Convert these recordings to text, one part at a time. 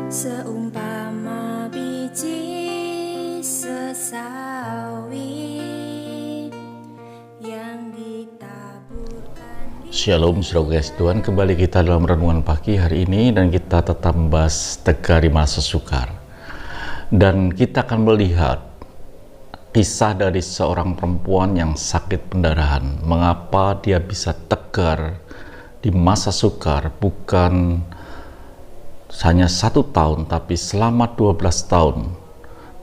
Seumpama biji sesawi yang ditaburkan. Shalom, saudara kasih Tuhan. Kembali kita dalam renungan pagi hari ini, dan kita tetap membahas tegar di masa sukar. Dan kita akan melihat kisah dari seorang perempuan yang sakit pendarahan. Mengapa dia bisa tegar di masa sukar, bukan hanya 1 tahun, tapi selama 12 tahun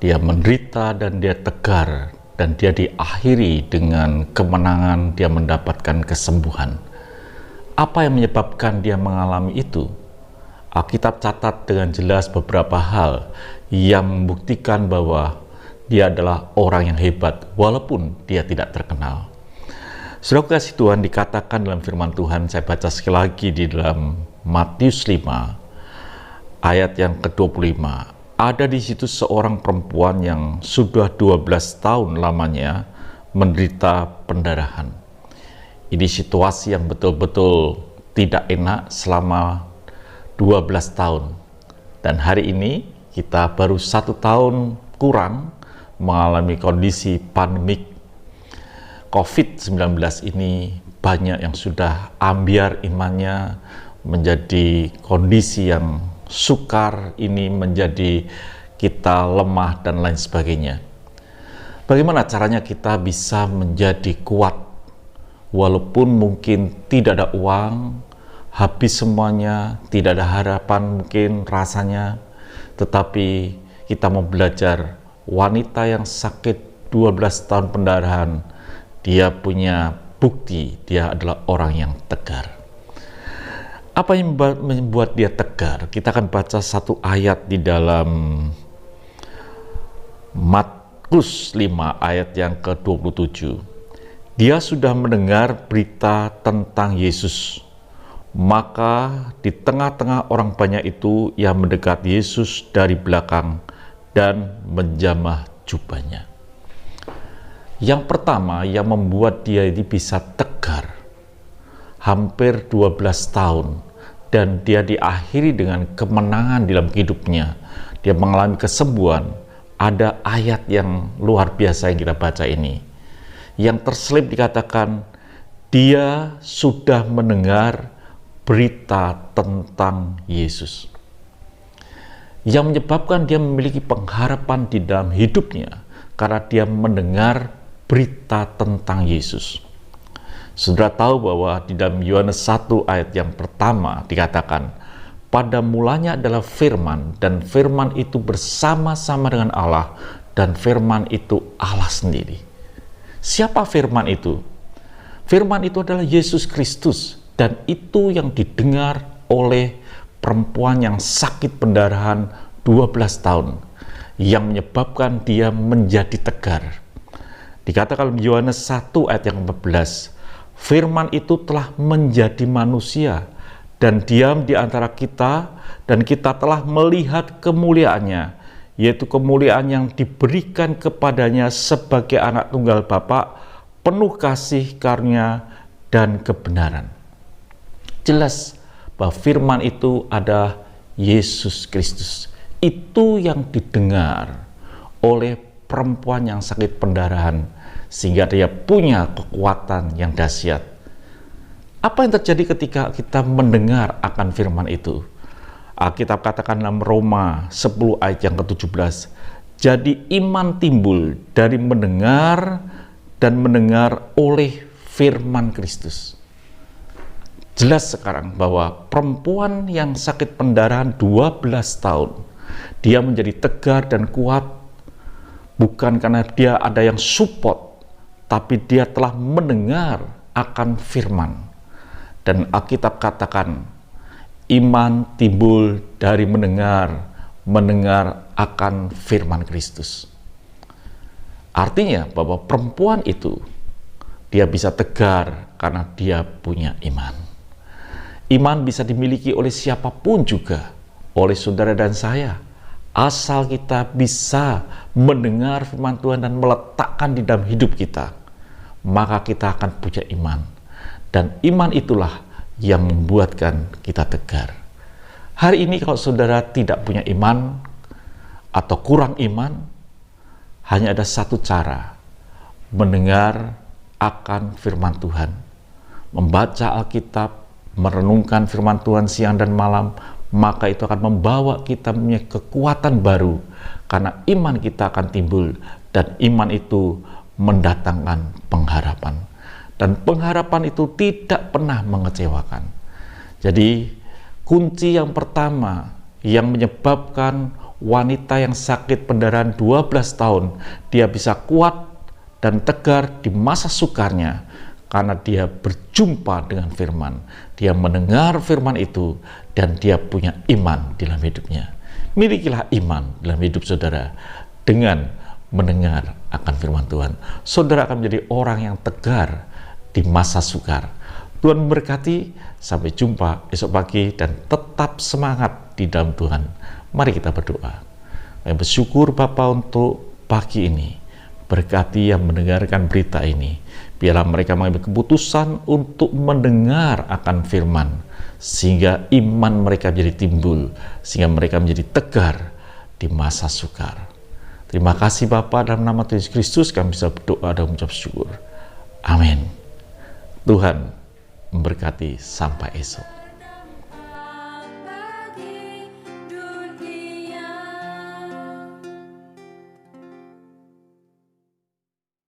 dia menderita dan dia tegar, dan dia diakhiri dengan kemenangan, dia mendapatkan kesembuhan. Apa yang menyebabkan dia mengalami itu? Alkitab catat dengan jelas beberapa hal yang membuktikan bahwa dia adalah orang yang hebat walaupun dia tidak terkenal. Saudara kasih Tuhan, dikatakan dalam firman Tuhan, saya baca sekali lagi di dalam Matius 5 ayat yang ke-25. Ada di situ seorang perempuan yang sudah 12 tahun lamanya menderita pendarahan. Ini situasi yang betul-betul tidak enak selama 12 tahun. Dan hari ini kita baru 1 tahun kurang mengalami kondisi pandemik COVID-19 ini. Banyak yang sudah ambyar imannya, menjadi kondisi yang sukar, ini menjadi kita lemah dan lain sebagainya. Bagaimana caranya kita bisa menjadi kuat walaupun mungkin tidak ada uang, habis semuanya, tidak ada harapan mungkin rasanya, tetapi kita mau belajar. Wanita yang sakit 12 tahun pendarahan, dia punya bukti dia adalah orang yang tegar. Apa yang membuat dia tegar? Kita akan baca satu ayat di dalam Matius 5 ayat yang ke-27. Dia sudah mendengar berita tentang Yesus. Maka di tengah-tengah orang banyak itu, ia mendekat Yesus dari belakang dan menjamah jubahnya. Yang pertama yang membuat dia ini bisa tegar, hampir 12 tahun, dan dia diakhiri dengan kemenangan dalam hidupnya. Dia mengalami kesembuhan. Ada ayat yang luar biasa yang kita baca ini, yang terselip dikatakan, dia sudah mendengar berita tentang Yesus. Yang menyebabkan dia memiliki pengharapan di dalam hidupnya, karena dia mendengar berita tentang Yesus. Saudara tahu bahwa di dalam Yohanes 1 ayat yang pertama dikatakan, pada mulanya adalah firman, dan firman itu bersama-sama dengan Allah, dan firman itu Allah sendiri. Siapa firman itu? Firman itu adalah Yesus Kristus, dan itu yang didengar oleh perempuan yang sakit pendarahan 12 tahun, yang menyebabkan dia menjadi tegar. Dikatakan Yohanes 1 ayat yang 14, firman itu telah menjadi manusia dan diam di antara kita, dan kita telah melihat kemuliaannya, yaitu kemuliaan yang diberikan kepadanya sebagai anak tunggal Bapa, penuh kasih, karunia, dan kebenaran. Jelas bahwa firman itu adalah Yesus Kristus. Itu yang didengar oleh perempuan yang sakit pendarahan, sehingga dia punya kekuatan yang dahsyat. Apa yang terjadi ketika kita mendengar akan firman itu? Alkitab katakan dalam Roma 10 ayat yang ke-17, jadi iman timbul dari mendengar, dan mendengar oleh firman Kristus. Jelas sekarang bahwa perempuan yang sakit pendarahan 12 tahun, dia menjadi tegar dan kuat bukan karena dia ada yang support, tapi dia telah mendengar akan firman. Dan Alkitab katakan, iman timbul dari mendengar akan firman Kristus. Artinya bahwa perempuan itu, dia bisa tegar karena dia punya iman. Iman bisa dimiliki oleh siapapun juga, oleh saudara dan saya. Asal kita bisa mendengar firman Tuhan dan meletakkan di dalam hidup kita, maka kita akan punya iman. Dan iman itulah yang membuatkan kita tegar. Hari ini kalau saudara tidak punya iman atau kurang iman, hanya ada satu cara: mendengar akan firman Tuhan, membaca Alkitab, merenungkan firman Tuhan siang dan malam, maka itu akan membawa kita punya kekuatan baru, karena iman kita akan timbul, dan iman itu mendatangkan pengharapan, dan pengharapan itu tidak pernah mengecewakan. Jadi kunci yang pertama yang menyebabkan wanita yang sakit pendarahan 12 tahun dia bisa kuat dan tegar di masa sukarnya, karena dia berjumpa dengan firman, dia mendengar firman itu, dan dia punya iman dalam hidupnya. Milikilah iman dalam hidup saudara dengan mendengar akan firman Tuhan. Saudara akan menjadi orang yang tegar di masa sukar. Tuhan memberkati. Sampai jumpa esok pagi, dan tetap semangat di dalam Tuhan. Mari kita berdoa. Kami bersyukur Bapa untuk pagi ini. Berkati yang mendengarkan berita ini. Biarlah mereka mengambil keputusan untuk mendengar akan firman, sehingga iman mereka menjadi timbul, sehingga mereka menjadi tegar di masa sukar. Terima kasih Bapa, dalam nama Tuhan Yesus Kristus kami bisa berdoa dan mengucap syukur. Amin. Tuhan memberkati. Sampai esok.